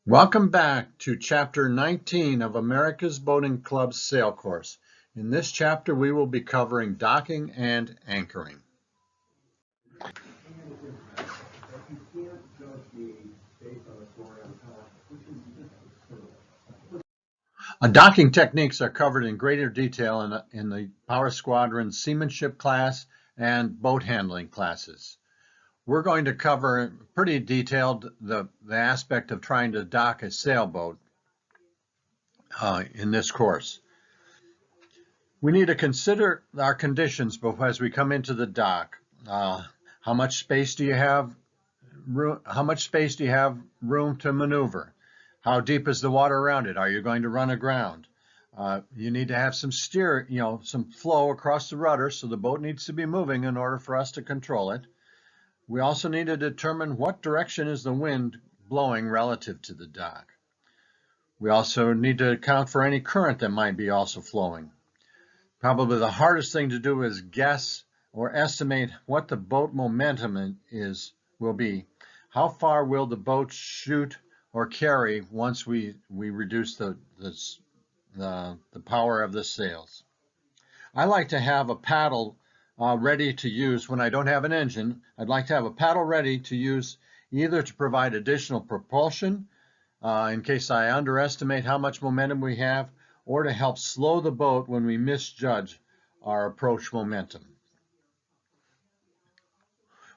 Welcome back to Chapter 19 of America's Boating Club's Sail Course. In this chapter, we will be covering docking and anchoring. Docking techniques are covered in greater detail in the Power Squadron Seamanship class and boat handling classes. We're going to cover pretty detailed the aspect of trying to dock a sailboat in this course. We need to consider our conditions as we come into the dock. How much space do you have? How much space do you have room to maneuver? How deep is the water around it? Are you going to run aground? You need to have some steer, some flow across the rudder, so the boat needs to be moving in order for us to control it. We also need to determine what direction is the wind blowing relative to the dock. We also need to account for any current that might be also flowing. Probably the hardest thing to do is guess or estimate what the boat momentum will be. How far will the boat shoot or carry once we reduce the power of the sails? I like to have a paddle ready to use when I don't have an engine. I'd like to have a paddle ready to use either to provide additional propulsion in case I underestimate how much momentum we have, or to help slow the boat when we misjudge our approach momentum.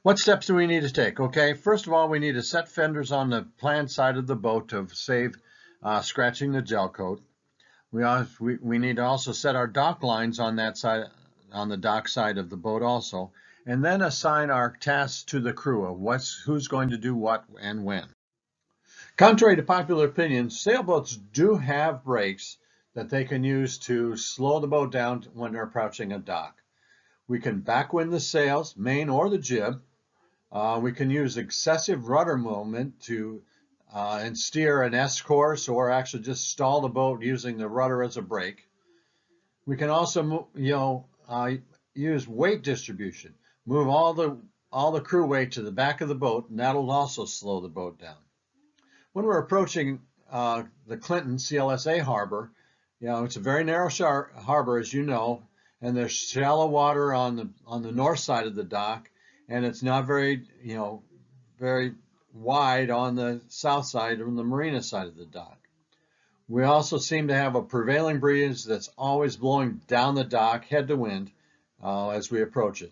What steps do we need to take? Okay, first of all, we need to set fenders on the planned side of the boat to save scratching the gel coat. We need to also set our dock lines on that side, on the dock side of the boat also, and then assign our tasks to the crew of who's going to do what and when. Contrary to popular opinion, sailboats do have brakes that they can use to slow the boat down when they're approaching a dock. We can backwind the sails, main or the jib. We can use excessive rudder movement to and steer an S course, or actually just stall the boat using the rudder as a brake. We can also, use weight distribution. Move all the crew weight to the back of the boat, and that'll also slow the boat down. When we're approaching the Clinton CLSA harbor, it's a very narrow harbor, as you know, and there's shallow water on the north side of the dock, and it's not very wide on the south side or the marina side of the dock. We also seem to have a prevailing breeze that's always blowing down the dock, head to wind, as we approach it.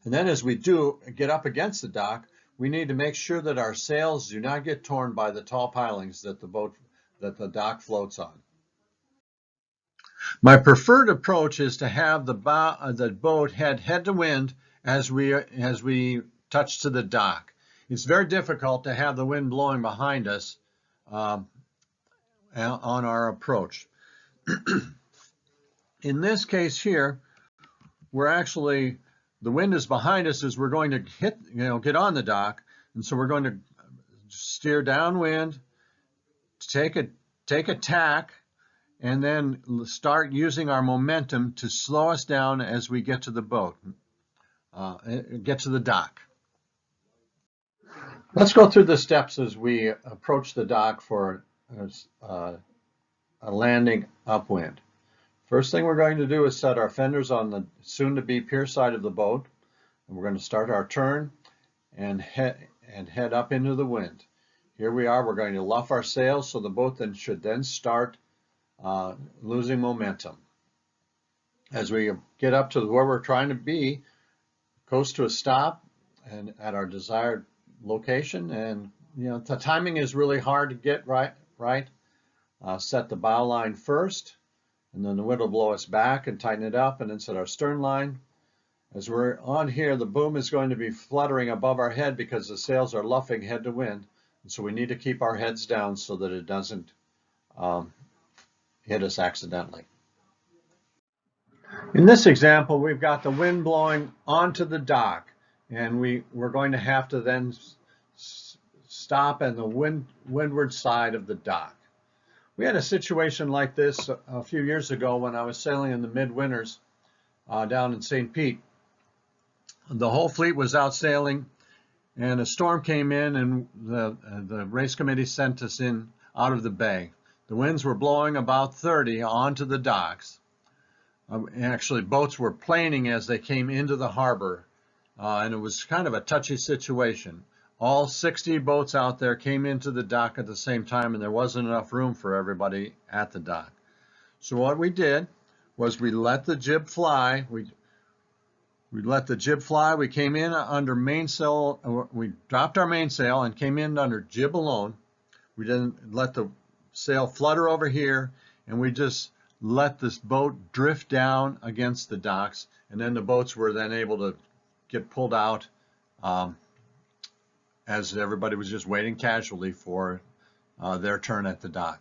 And then as we do get up against the dock, we need to make sure that our sails do not get torn by the tall pilings that the dock floats on. My preferred approach is to have the boat head to wind as we touch to the dock. It's very difficult to have the wind blowing behind us on our approach. In this case here, the wind is behind us as we're going to get on the dock, and so we're going to steer downwind, take a tack, and then start using our momentum to slow us down as we get to the boat, get to the dock. Let's go through the steps as we approach the dock for a landing upwind. First thing we're going to do is set our fenders on the soon-to-be pier side of the boat, and we're going to start our turn and head up into the wind. Here we are. We're going to luff our sails, so the boat should then start losing momentum. As we get up to where we're trying to be, coast to a stop and at our desired location, and the timing is really hard to get right. Set the bow line first, and then the wind will blow us back and tighten it up, and then set our stern line. As we're on here, the boom is going to be fluttering above our head because the sails are luffing head to wind, and so we need to keep our heads down so that it doesn't hit us accidentally. In this example, we've got the wind blowing onto the dock, and we're going to have to then stop on the windward side of the dock. We had a situation like this a few years ago when I was sailing in the midwinters down in St. Pete. The whole fleet was out sailing, and a storm came in, and the race committee sent us in out of the bay. The winds were blowing about 30 onto the docks. Actually, boats were planing as they came into the harbor, and it was kind of a touchy situation. All 60 boats out there came into the dock at the same time, and there wasn't enough room for everybody at the dock. So what we did was we let the jib fly. We let the jib fly. We came in under mainsail. We dropped our mainsail and came in under jib alone. We didn't let the sail flutter over here, and we just let this boat drift down against the docks, and then the boats were then able to get pulled out as everybody was just waiting casually for their turn at the dock.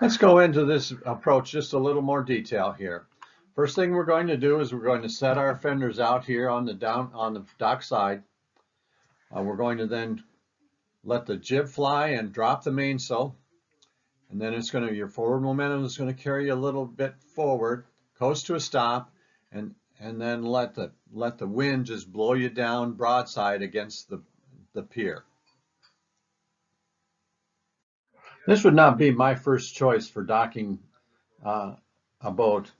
Let's go into this approach just a little more detail here. First thing we're going to do is we're going to set our fenders out here on the dock side. We're going to then let the jib fly and drop the mainsail, and then your forward momentum is going to carry you a little bit forward, coast to a stop, and then let the wind just blow you down broadside against the pier. This would not be my first choice for docking a boat,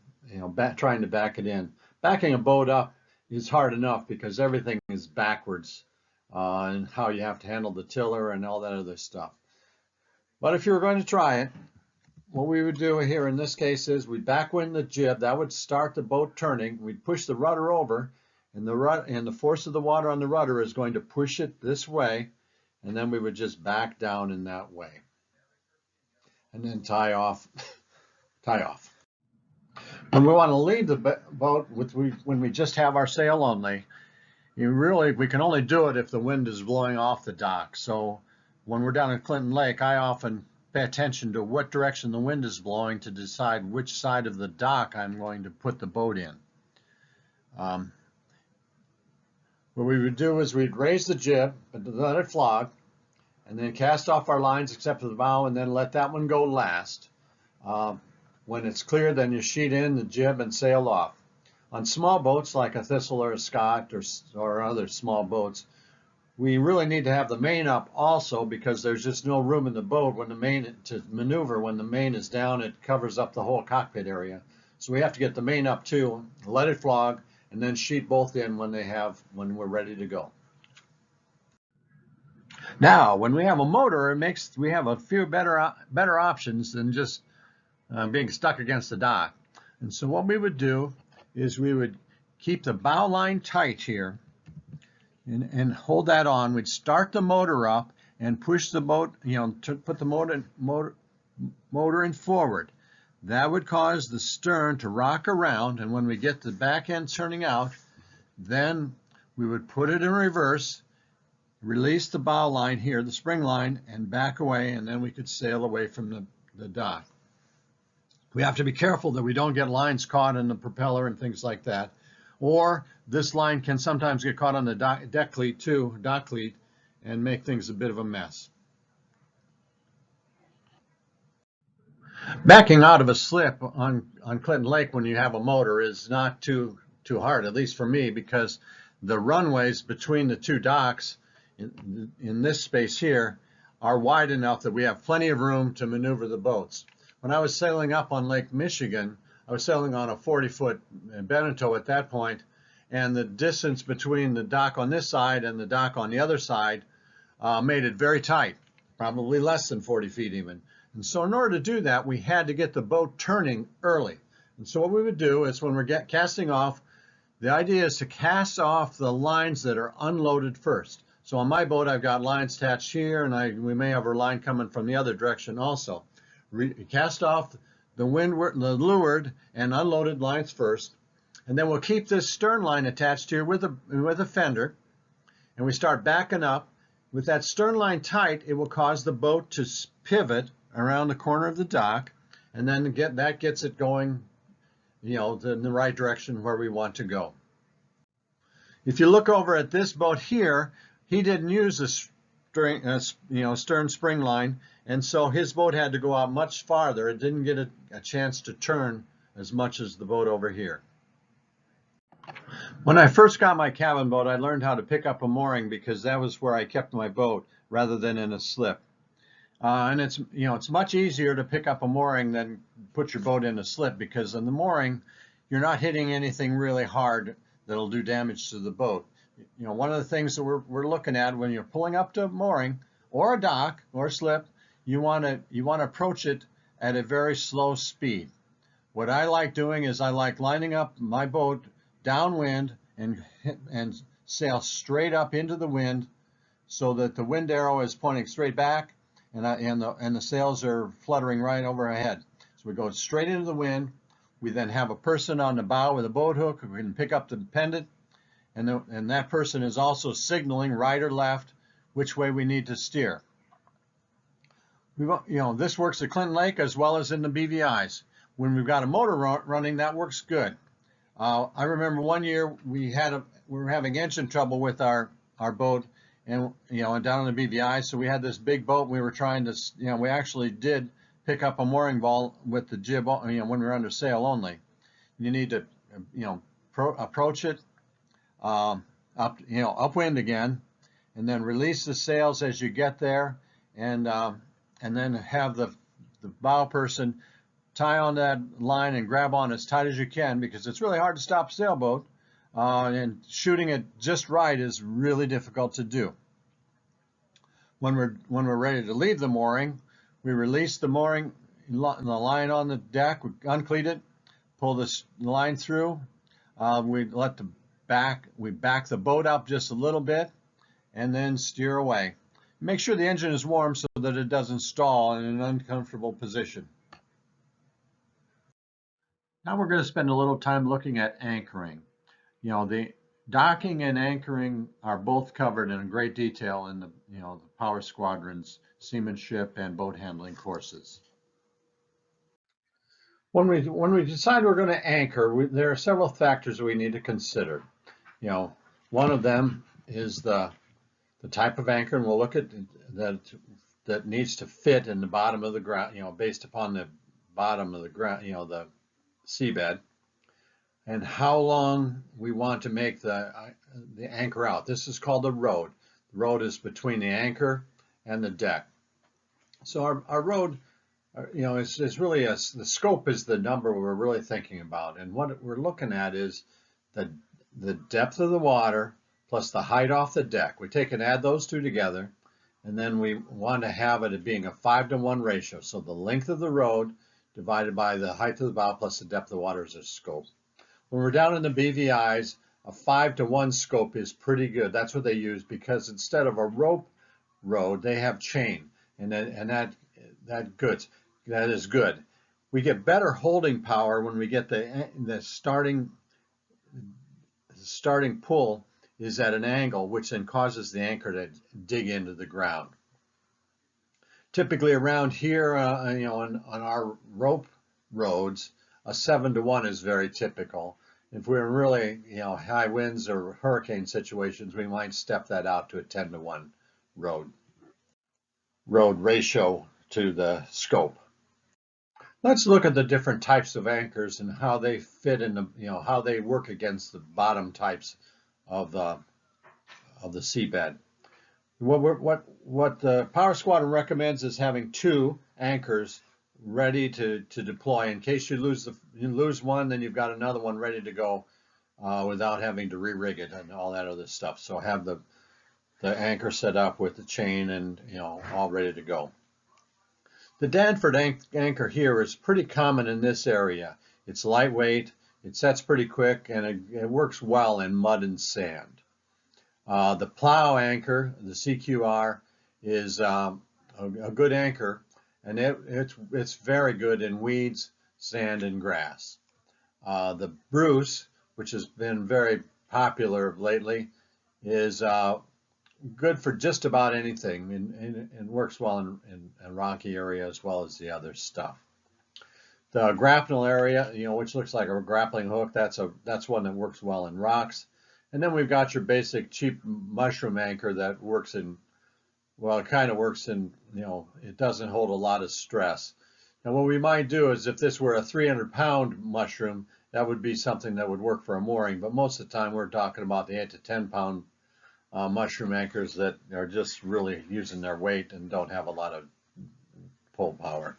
trying to back it in. Backing a boat up is hard enough because everything is backwards and how you have to handle the tiller and all that other stuff. But if you were going to try it, what we would do here in this case is we'd backwind the jib. That would start the boat turning. We'd push the rudder over, and the force of the water on the rudder is going to push it this way, and then we would just back down in that way. And then tie off. When we want to leave the boat when we just have our sail only, we can only do it if the wind is blowing off the dock. So when we're down at Clinton Lake, I often pay attention to what direction the wind is blowing to decide which side of the dock I'm going to put the boat in. What we would do is we'd raise the jib, let it flog, and then cast off our lines except for the bow, and then let that one go last. When it's clear, then you sheet in the jib and sail off. On small boats like a Thistle or a Scott or other small boats, we really need to have the main up also, because there's just no room in the boat to maneuver. When the main is down, it covers up the whole cockpit area. So we have to get the main up too, let it flog, and then sheet both in when we're ready to go. Now, when we have a motor, we have a few better options than just being stuck against the dock. And so what we would do is we would keep the bow line tight here and hold that on. We'd start the motor up and push the boat, to put the motor in forward. That would cause the stern to rock around, and when we get the back end turning out, then we would put it in reverse, release the bow line here, the spring line, and back away, and then we could sail away from the dock. We have to be careful that we don't get lines caught in the propeller and things like that. Or this line can sometimes get caught on the dock cleat, and make things a bit of a mess. Backing out of a slip on Clinton Lake when you have a motor is not too hard, at least for me, because the runways between the two docks in this space here are wide enough that we have plenty of room to maneuver the boats. When I was sailing up on Lake Michigan, I was sailing on a 40-foot Beneteau at that point, and the distance between the dock on this side and the dock on the other side made it very tight, probably less than 40 feet even. And so in order to do that, we had to get the boat turning early. And so what we would do is when we're casting off, the idea is to cast off the lines that are unloaded first. So on my boat, I've got lines attached here, and we may have a line coming from the other direction also. Cast off the leeward and unloaded lines first, and then we'll keep this stern line attached here with a fender, and we start backing up. With that stern line tight, it will cause the boat to pivot around the corner of the dock, and then that gets it going, in the right direction where we want to go. If you look over at this boat here, he didn't use a stern spring line, and so his boat had to go out much farther. It didn't get a chance to turn as much as the boat over here. When I first got my cabin boat, I learned how to pick up a mooring because that was where I kept my boat rather than in a slip. And it's much easier to pick up a mooring than put your boat in a slip, because in the mooring, you're not hitting anything really hard that'll do damage to the boat. One of the things that we're looking at when you're pulling up to a mooring or a dock or a slip, you want to approach it at a very slow speed. What I like doing is I like lining up my boat downwind and sail straight up into the wind so that the wind arrow is pointing straight back, and the sails are fluttering right overhead. So we go straight into the wind. We then have a person on the bow with a boat hook who can pick up the pendant, and that person is also signaling right or left which way we need to steer. This works at Clinton Lake as well as in the BVIs. When we've got a motor running, that works good. I remember one year we were having engine trouble with our boat, and down in the BVI, so we had this big boat. We were trying to, we actually did pick up a mooring ball with the jib, when we were under sail only. You need to, approach it upwind again, and then release the sails as you get there, and then have the bow person tie on that line and grab on as tight as you can, because it's really hard to stop a sailboat, and shooting it just right is really difficult to do. When we're ready to leave the mooring, we release the mooring, the line on the deck, we uncleat it, pull this line through, we back the boat up just a little bit, and then steer away. Make sure the engine is warm so that it doesn't stall in an uncomfortable position. Now we're going to spend a little time looking at anchoring. The docking and anchoring are both covered in great detail in the Power Squadron's seamanship and boat handling courses. When we decide we're going to anchor, there are several factors we need to consider. One of them is the type of anchor, and we'll look at that needs to fit in the bottom of the ground, based upon the bottom of the ground, the seabed, and how long we want to make the anchor out. This is called the rode. The rode is between the anchor and the deck. So our rode, is really the scope is the number we're really thinking about, and what we're looking at is the depth of the water plus the height off the deck. We take and add those two together, and then we want to have it being a 5-to-1 ratio. So the length of the rode divided by the height of the bow plus the depth of the water is a scope. When we're down in the BVIs, a 5-to-1 scope is pretty good. That's what they use, because instead of a rope rode, they have chain, and that is good. We get better holding power when we get the starting pull is at an angle, which then causes the anchor to dig into the ground. Typically around here, on our rope roads, a 7-to-1 is very typical. If we're in really, high winds or hurricane situations, we might step that out to a 10-to-1 rode ratio to the scope. Let's look at the different types of anchors and how they fit in how they work against the bottom types of the seabed. What the Power Squadron recommends is having 2 anchors ready to deploy. In case you lose one, then you've got another one ready to go without having to re-rig it and all that other stuff. So have the anchor set up with the chain and all ready to go. The Danford anchor here is pretty common in this area. It's lightweight, it sets pretty quick, and it works well in mud and sand. The plow anchor, the CQR, is a good anchor, and it's very good in weeds, sand, and grass. The Bruce, which has been very popular lately, is good for just about anything, and works well in rocky area as well as the other stuff. The grapnel area, which looks like a grappling hook, that's one that works well in rocks. And then we've got your basic cheap mushroom anchor that works in, well, it kind of works in, it doesn't hold a lot of stress. Now what we might do is, if this were a 300-pound mushroom, that would be something that would work for a mooring. But most of the time, we're talking about the 8 to 10 pound mushroom anchors that are just really using their weight and don't have a lot of pull power.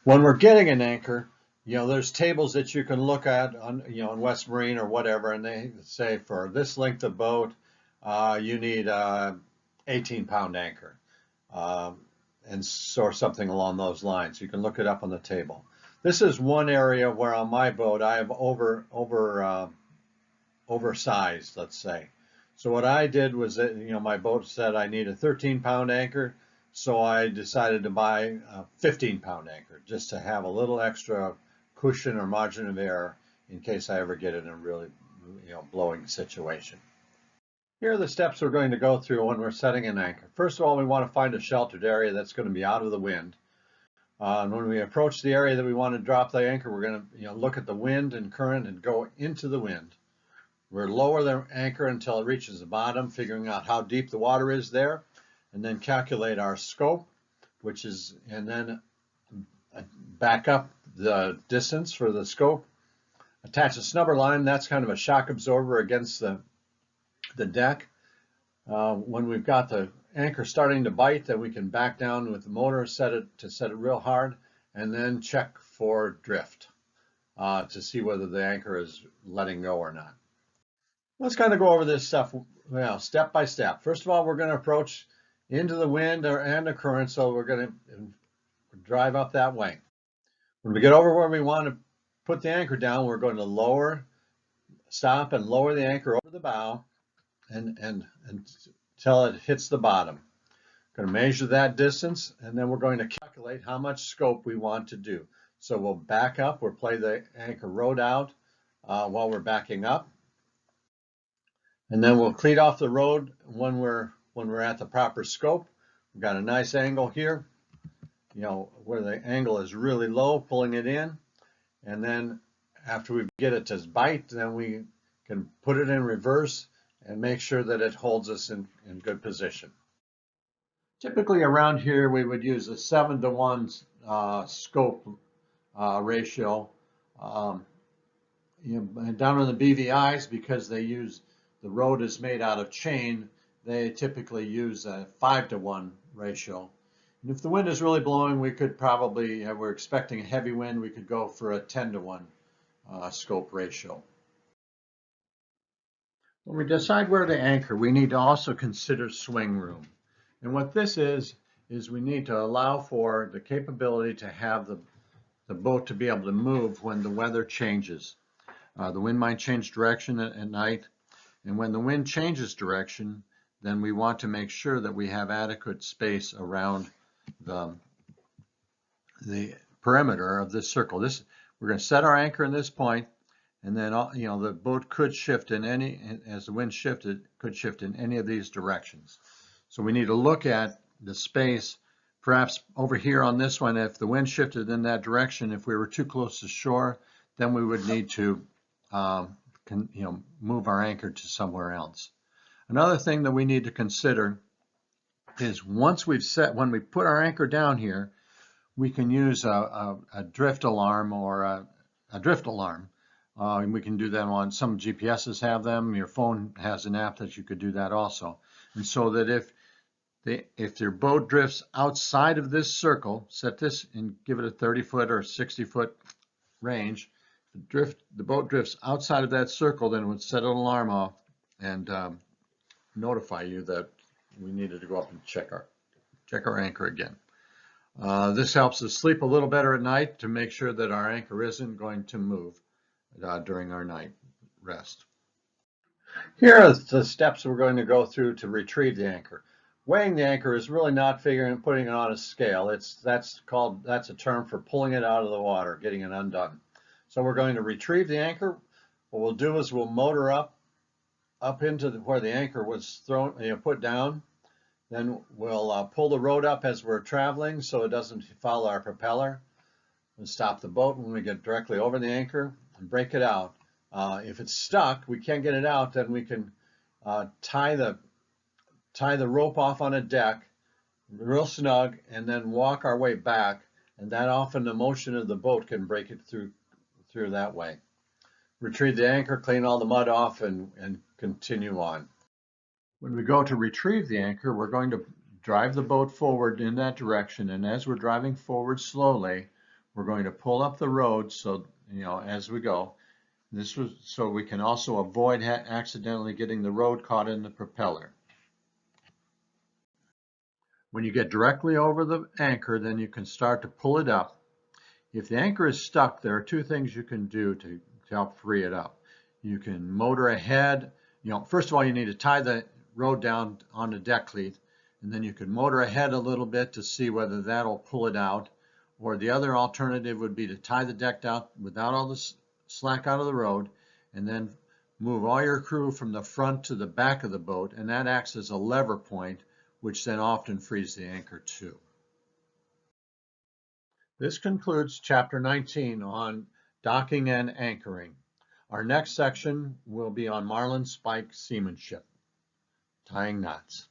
When we're getting an anchor, there's tables that you can look at on, in West Marine or whatever, and they say for this length of boat, you need a 18-pound anchor, and or something along those lines. You can look it up on the table. This is one area where on my boat I have oversized, let's say. So what I did was that, my boat said I need a 13-pound anchor, so I decided to buy a 15-pound anchor just to have a little extra cushion or margin of error in case I ever get in a really, blowing situation. Here are the steps we're going to go through when we're setting an anchor. First of all, we want to find a sheltered area that's going to be out of the wind. And when we approach the area that we want to drop the anchor, we're going to look at the wind and current and go into the wind. We'll lower the anchor until it reaches the bottom, figuring out how deep the water is there, and then calculate our scope, and then back up the distance for the scope. Attach a snubber line, that's kind of a shock absorber against the deck. When we've got the anchor starting to bite, then we can back down with the motor, set it real hard, and then check for drift to see whether the anchor is letting go or not. Let's kind of go over this stuff step by step. First of all, we're going to approach into the wind and the current, so we're going to drive up that way. When we get over where we want to put the anchor down, we're going to stop and lower the anchor over the bow and until it hits the bottom. Going to measure that distance, and then we're going to calculate how much scope we want to do. So we'll back up, we'll play the anchor rode out while we're backing up. And then we'll cleat off the rode when we're at the proper scope. We've got a nice angle here, where the angle is really low, pulling it in. And then after we get it to bite, then we can put it in reverse and make sure that it holds us in good position. Typically around here, we would use a 7-to-1 scope ratio. Down on the BVIs, because the rode is made out of chain, they typically use a 5-to-1 ratio. And if the wind is really blowing, we could probably, we're expecting a heavy wind, we could go for a 10-to-1 scope ratio. When we decide where to anchor, we need to also consider swing room. And what this is we need to allow for the capability to have the boat to be able to move when the weather changes. The wind might change direction at night. And when the wind changes direction, then we want to make sure that we have adequate space around the perimeter of this circle. We're going to set our anchor in this point, and then the boat could shift as the wind shifted, could shift in any of these directions. So we need to look at the space, perhaps over here on this one. If the wind shifted in that direction, if we were too close to shore, then we would need to move our anchor to somewhere else. Another thing that we need to consider is when we put our anchor down here, we can use a drift alarm or a drift alarm. And we can do that on some GPSs have them. Your phone has an app that you could do that also. And so that if your boat drifts outside of this circle, set this and give it a 30-foot or 60-foot range. The boat drifts outside of that circle, then it would set an alarm off and notify you that we needed to go up and check our anchor again. This helps us sleep a little better at night to make sure that our anchor isn't going to move during our night rest. Here are the steps we're going to go through to retrieve the anchor. Weighing the anchor is really not putting it on a scale. That's a term for pulling it out of the water, getting it undone. So we're going to retrieve the anchor. What we'll do is we'll motor up into where the anchor was put down. Then we'll pull the rode up as we're traveling so it doesn't follow our propeller. We'll stop the boat when we get directly over the anchor and break it out. If it's stuck, we can't get it out, then we can tie the rope off on a deck real snug and then walk our way back, and that often the motion of the boat can break it through that way. retrieve the anchor, clean all the mud off, and continue on. When we go to retrieve the anchor, we're going to drive the boat forward in that direction, and as we're driving forward slowly, we're going to pull up the road so, as we go. This was so we can also avoid accidentally getting the road caught in the propeller. When you get directly over the anchor, then you can start to pull it up. If the anchor is stuck, there are two things you can do to help free it up. You can motor ahead. First of all, you need to tie the rode down on the deck cleat, and then you can motor ahead a little bit to see whether that'll pull it out. Or the other alternative would be to tie the deck down without all the slack out of the road, and then move all your crew from the front to the back of the boat, and that acts as a lever point, which then often frees the anchor too. This concludes Chapter 19 on docking and anchoring. Our next section will be on marlin spike seamanship, tying knots.